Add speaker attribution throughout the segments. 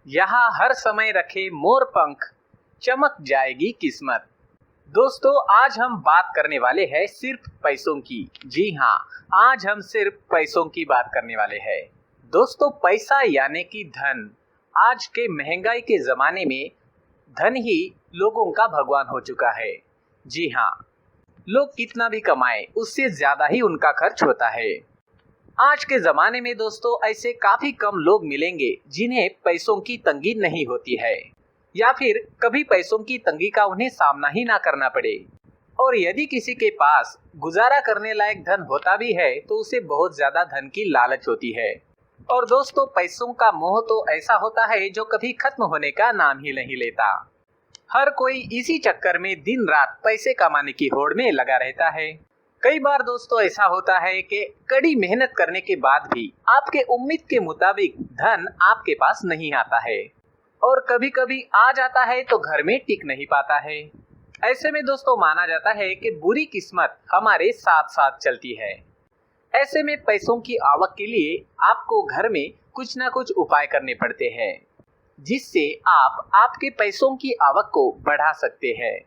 Speaker 1: यहाँ हर समय रखे मोर पंख, चमक जाएगी किस्मत। दोस्तों, आज हम बात करने वाले हैं सिर्फ पैसों की। जी हाँ, आज हम सिर्फ पैसों की बात करने वाले हैं। दोस्तों, पैसा यानी कि धन। आज के महंगाई के जमाने में धन ही लोगों का भगवान हो चुका है। जी हाँ, लोग कितना भी कमाए उससे ज्यादा ही उनका खर्च होता है। आज के जमाने में दोस्तों ऐसे काफी कम लोग मिलेंगे जिन्हें पैसों की तंगी नहीं होती है, या फिर कभी पैसों की तंगी का उन्हें सामना ही ना करना पड़े। और यदि किसी के पास गुजारा करने लायक धन होता भी है तो उसे बहुत ज्यादा धन की लालच होती है। और दोस्तों, पैसों का मोह तो ऐसा होता है जो कभी खत्म होने का नाम ही नहीं लेता। हर कोई इसी चक्कर में दिन रात पैसे कमाने की होड़ में लगा रहता है। कई बार दोस्तों ऐसा होता है कि कड़ी मेहनत करने के बाद भी आपके उम्मीद के मुताबिक धन आपके पास नहीं आता है, और कभी कभी आ जाता है तो घर में टिक नहीं पाता है। ऐसे में दोस्तों माना जाता है कि बुरी किस्मत हमारे साथ साथ चलती है। ऐसे में पैसों की आवक के लिए आपको घर में कुछ ना कुछ उपाय करने पड़ते हैं, जिससे आप आपके पैसों की आवक को बढ़ा सकते हैं।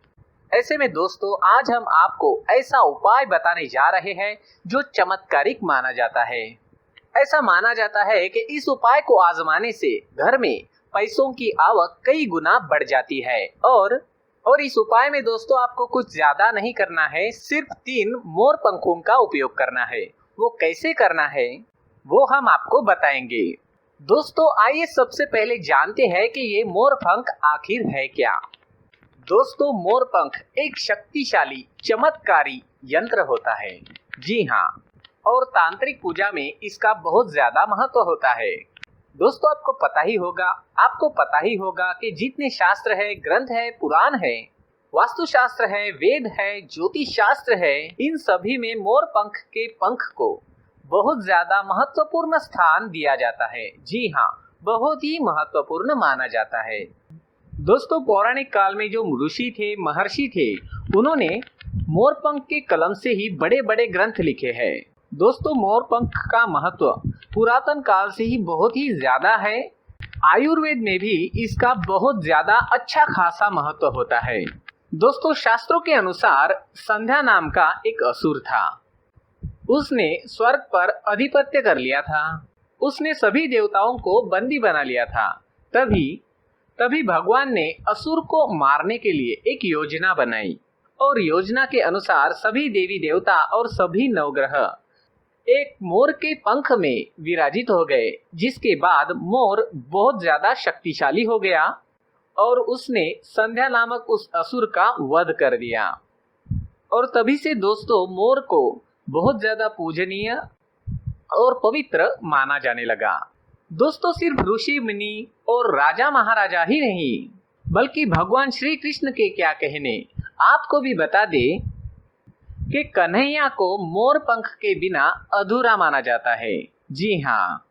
Speaker 1: ऐसे में दोस्तों आज हम आपको ऐसा उपाय बताने जा रहे हैं जो चमत्कारिक माना जाता है। ऐसा माना जाता है कि इस उपाय को आजमाने से घर में पैसों की आवक कई गुना बढ़ जाती है। और इस उपाय में दोस्तों आपको कुछ ज्यादा नहीं करना है, सिर्फ 3 मोर पंखों का उपयोग करना है। वो कैसे करना है वो हम आपको बताएंगे। दोस्तों आइए सबसे पहले जानते हैं कि ये मोर पंख आखिर है क्या। दोस्तों, मोर पंख एक शक्तिशाली चमत्कारी यंत्र होता है। जी हाँ, और तांत्रिक पूजा में इसका बहुत ज्यादा महत्व होता है। दोस्तों आपको पता ही होगा कि जितने शास्त्र है, ग्रंथ है, पुराण है, वास्तुशास्त्र है, वेद है, ज्योतिष शास्त्र है, इन सभी में मोर पंख के पंख को बहुत ज्यादा महत्वपूर्ण स्थान दिया जाता है। जी हाँ, बहुत ही महत्वपूर्ण माना जाता है। दोस्तों, पौराणिक काल में जो ऋषि थे, महर्षि थे, उन्होंने मोरपंख के कलम से ही बड़े बड़े ग्रंथ लिखे हैं। दोस्तों, मोरपंख का महत्व पुरातन काल से ही बहुत ही ज्यादा है। आयुर्वेद में भी इसका बहुत ज्यादा अच्छा खासा महत्व होता है। दोस्तों, शास्त्रों के अनुसार संध्या नाम का एक असुर था। उसने स्वर्ग पर अधिपत्य कर लिया था। उसने सभी देवताओं को बंदी बना लिया था। तभी भगवान ने असुर को मारने के लिए एक योजना बनाई, और योजना के अनुसार सभी देवी देवता और सभी नवग्रह एक मोर के पंख में विराजित हो गए, जिसके बाद मोर बहुत ज्यादा शक्तिशाली हो गया और उसने संध्या नामक उस असुर का वध कर दिया। और तभी से दोस्तों मोर को बहुत ज्यादा पूजनीय और पवित्र माना जाने लगा। दोस्तों, सिर्फ ऋषि मुनि और राजा महाराजा ही नहीं, बल्कि भगवान श्री कृष्ण के क्या कहने, आपको भी बता दे कि कन्हैया को मोर पंख के बिना अधूरा माना जाता है। जी हाँ,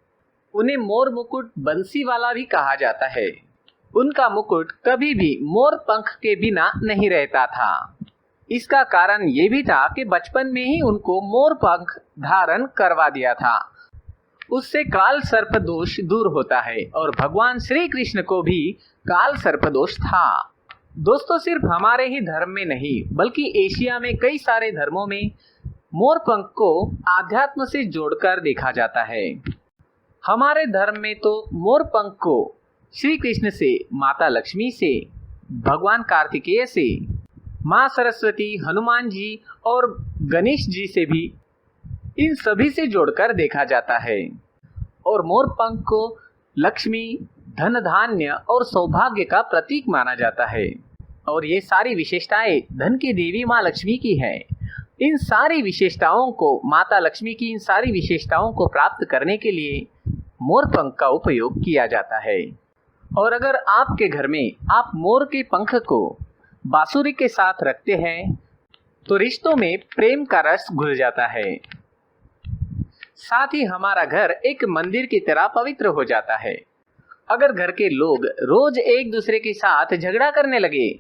Speaker 1: उन्हें मोर मुकुट बंसी वाला भी कहा जाता है। उनका मुकुट कभी भी मोर पंख के बिना नहीं रहता था। इसका कारण ये भी था कि बचपन में ही उनको मोर पंख धारण करवा दिया था। उससे काल सर्प दोष दूर होता है, और भगवान श्री कृष्ण को भी काल सर्प दोष था। दोस्तों, सिर्फ हमारे ही धर्म में नहीं बल्कि एशिया में कई सारे धर्मों में मोर पंख को आध्यात्म से जोड़कर देखा जाता है। हमारे धर्म में तो मोर पंख को श्री कृष्ण से, माता लक्ष्मी से, भगवान कार्तिकेय से, माँ सरस्वती, हनुमान जी और गणेश जी से भी, इन सभी से जोड़कर देखा जाता है। और मोर पंख को लक्ष्मी, धन धान्य और सौभाग्य का प्रतीक माना जाता है। और ये सारी विशेषताएं धन की देवी माँ लक्ष्मी की है। इन सारी विशेषताओं को, माता लक्ष्मी की इन सारी विशेषताओं को प्राप्त करने के लिए मोर पंख का उपयोग किया जाता है। और अगर आपके घर में आप मोर के पंख को बांसुरी के साथ रखते हैं तो रिश्तों में प्रेम का रस घुल जाता है। साथ ही हमारा घर एक मंदिर की तरह पवित्र हो जाता है। अगर घर के लोग रोज एक दूसरे के साथ झगड़ा करने लगे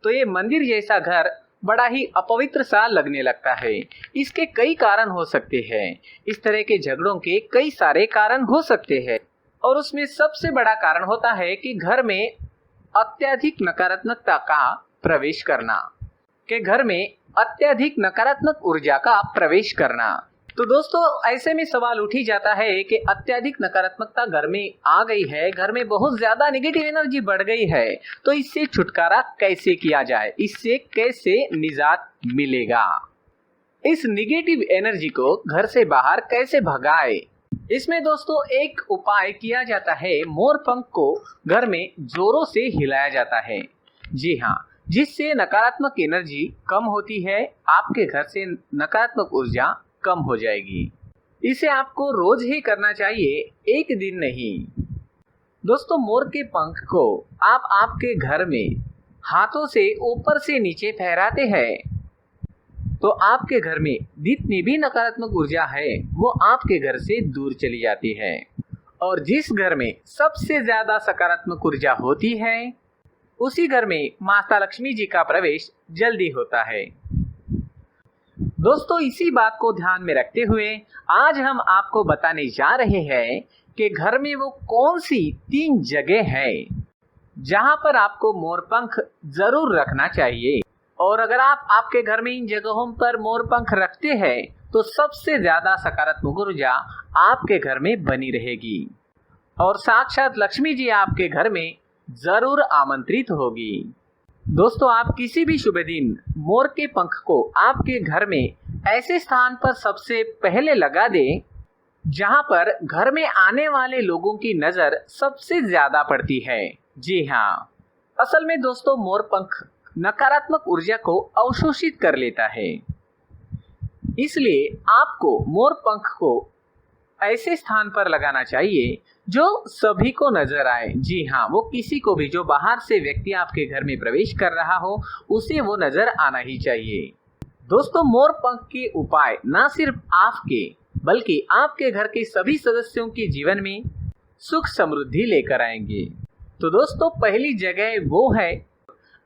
Speaker 1: तो ये मंदिर जैसा घर बड़ा ही अपवित्र सा लगने लगता है। इसके कई कारण हो सकते हैं। इस तरह के झगड़ों के कई सारे कारण हो सकते हैं। और उसमें सबसे बड़ा कारण होता है कि घर में अत्यधिक नकारात्मकता का प्रवेश करना, कि घर में अत्यधिक नकारात्मक ऊर्जा का प्रवेश करना। तो दोस्तों ऐसे में सवाल उठ ही जाता है कि अत्यधिक नकारात्मकता घर में आ गई है, घर में बहुत ज्यादा नेगेटिव एनर्जी बढ़ गई है, तो इससे छुटकारा कैसे किया जाए, इससे कैसे निजात मिलेगा, इस नेगेटिव एनर्जी को घर से बाहर कैसे भगाए। इसमें दोस्तों एक उपाय किया जाता है, मोर पंख को घर में जोरों से हिलाया जाता है। जी हाँ, जिससे नकारात्मक एनर्जी कम होती है, आपके घर से नकारात्मक ऊर्जा कम हो जाएगी। इसे आपको रोज ही करना चाहिए, एक दिन नहीं। दोस्तों मोर के पंख को आप आपके घर में हाथों से ऊपर से नीचे फहराते हैं तो आपके घर में जितनी भी नकारात्मक ऊर्जा है वो आपके घर से दूर चली जाती है, और जिस घर में सबसे ज्यादा सकारात्मक ऊर्जा होती है उसी घर में माता लक्ष्मी जी का प्रवेश जल्दी होता है। दोस्तों इसी बात को ध्यान में रखते हुए आज हम आपको बताने जा रहे हैं कि घर में वो कौन सी 3 जगह है जहां पर आपको मोर पंख जरूर रखना चाहिए, और अगर आप आपके घर में इन जगहों पर मोर पंख रखते हैं तो सबसे ज्यादा सकारात्मक ऊर्जा आपके घर में बनी रहेगी और साक्षात लक्ष्मी जी आपके घर में जरूर आमंत्रित होगी। दोस्तों आप किसी भी शुभ दिन मोर के पंख को आपके घर में ऐसे स्थान पर सबसे पहले लगा दें जहां पर घर में आने वाले लोगों की नजर सबसे ज्यादा पड़ती है। जी हाँ, असल में दोस्तों मोर पंख नकारात्मक ऊर्जा को अवशोषित कर लेता है, इसलिए आपको मोर पंख को ऐसे स्थान पर लगाना चाहिए जो सभी को नजर आए। जी हाँ, वो किसी को भी, जो बाहर से व्यक्ति आपके घर में प्रवेश कर रहा हो उसे वो नजर आना ही चाहिए। दोस्तों मोर पंख के उपाय न सिर्फ आपके बल्कि आपके घर के सभी सदस्यों के जीवन में सुख समृद्धि लेकर आएंगे। तो दोस्तों पहली जगह वो है,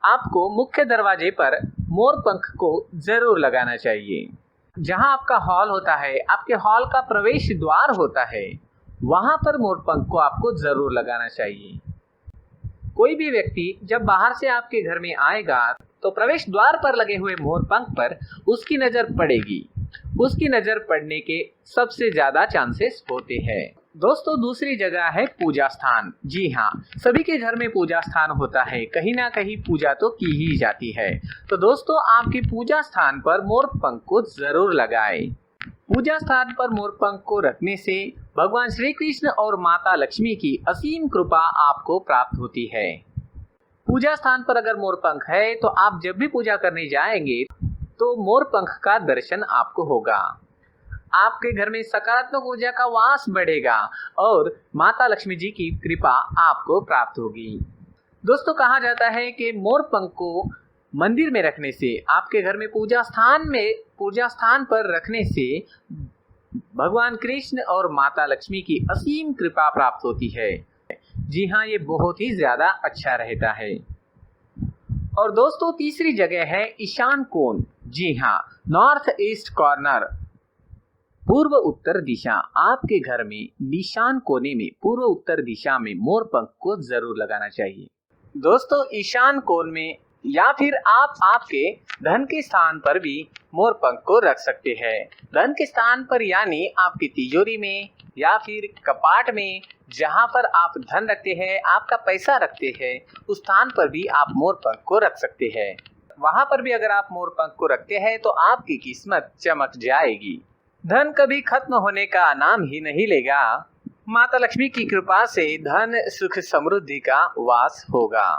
Speaker 1: आपको मुख्य दरवाजे पर मोर पंख को जरूर लगाना चाहिए। जहां आपका हॉल होता है, आपके हॉल का प्रवेश द्वार होता है, वहां पर मोर पंख को आपको जरूर लगाना चाहिए। कोई भी व्यक्ति जब बाहर से आपके घर में आएगा तो प्रवेश द्वार पर लगे हुए मोर पंख पर उसकी नजर पड़ेगी, उसकी नजर पड़ने के सबसे ज्यादा चांसेस होते हैं। दोस्तों दूसरी जगह है पूजा स्थान। जी हाँ, सभी के घर में पूजा स्थान होता है, कहीं ना कहीं पूजा तो की ही जाती है। तो दोस्तों आपकी पूजा स्थान पर मोर पंख को जरूर लगाएं। पूजा स्थान पर मोर पंख को रखने से भगवान श्री कृष्ण और माता लक्ष्मी की असीम कृपा आपको प्राप्त होती है। पूजा स्थान पर अगर मोर पंख है तो आप जब भी पूजा करने जाएंगे तो मोर पंख का दर्शन आपको होगा, आपके घर में सकारात्मक ऊर्जा का वास बढ़ेगा और माता लक्ष्मी जी की कृपा आपको प्राप्त होगी। दोस्तों कहा जाता है कि मोर पंख को मंदिर में रखने से, आपके घर में पूजा स्थान पर रखने से भगवान कृष्ण और माता लक्ष्मी की असीम कृपा प्राप्त होती है। जी हाँ, ये बहुत ही ज्यादा अच्छा रहता है। और दोस्तों तीसरी जगह है ईशान कोण। जी हाँ, नॉर्थ ईस्ट कॉर्नर, पूर्व उत्तर दिशा। आपके घर में ईशान कोने में पूर्व उत्तर दिशा में मोर पंख को जरूर लगाना चाहिए। दोस्तों ईशान कोण में या फिर आप आपके धन के स्थान पर भी मोर पंख को रख सकते हैं। धन के स्थान पर यानी आपकी तिजोरी में या फिर कपाट में, जहां पर आप धन रखते हैं, आपका पैसा रखते हैं, उस स्थान पर भी आप मोर पंख को रख सकते हैं। वहां पर भी अगर आप मोर पंख को रखते हैं तो आपकी किस्मत चमक जाएगी, धन कभी खत्म होने का नाम ही नहीं लेगा। माता लक्ष्मी की कृपा से धन सुख समृद्धि का वास होगा।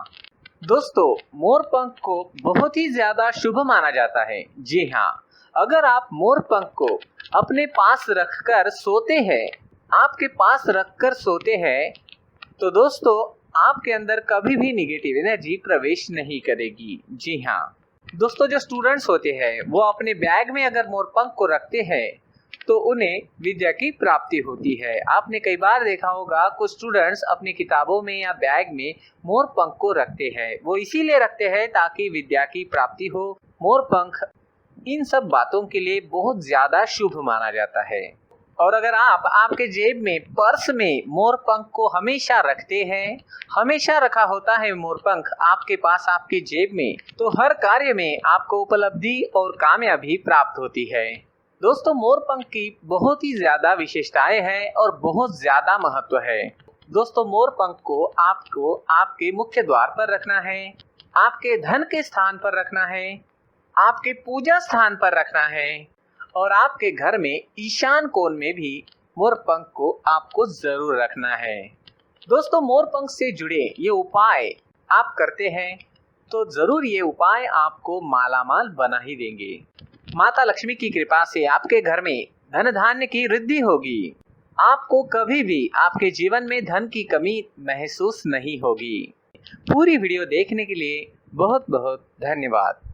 Speaker 1: दोस्तों मोर पंख को बहुत ही ज्यादा शुभ माना जाता है। जी हाँ, अगर आप मोर पंख को अपने पास रखकर सोते हैं, आपके पास रखकर सोते हैं, तो दोस्तों आपके अंदर कभी भी निगेटिव एनर्जी प्रवेश नहीं करेगी। जी हाँ दोस्तों, जो स्टूडेंट्स होते हैं वो अपने बैग में अगर मोर पंख को रखते हैं तो उन्हें विद्या की प्राप्ति होती है। आपने कई बार देखा होगा कुछ स्टूडेंट्स अपनी किताबों में या बैग में मोर पंख को रखते हैं। वो इसीलिए रखते हैं ताकि विद्या की प्राप्ति हो। मोर पंख इन सब बातों के लिए बहुत ज्यादा शुभ माना जाता है। और अगर आप आपके जेब में पर्स में मोर पंख को हमेशा रखते हैं, हमेशा रखा होता है मोर पंख आपके पास आपके जेब में, तो हर कार्य में आपको उपलब्धि और कामयाबी प्राप्त होती है। दोस्तों, मोर पंख की बहुत ही ज्यादा विशेषताएं हैं और बहुत ज्यादा महत्व है। दोस्तों, मोर पंख को आपको आपके मुख्य द्वार पर रखना है, आपके धन के स्थान पर रखना है, आपके पूजा स्थान पर रखना है और आपके घर में ईशान कोण में भी मोर पंख को आपको जरूर रखना है। दोस्तों, मोर पंख से जुड़े ये उपाय आप करते हैं तो जरूर ये उपाय आपको मालामाल बना ही देंगे। माता लक्ष्मी की कृपा से आपके घर में धन धान्य की वृद्धि होगी। आपको कभी भी आपके जीवन में धन की कमी महसूस नहीं होगी। पूरी वीडियो देखने के लिए बहुत बहुत धन्यवाद।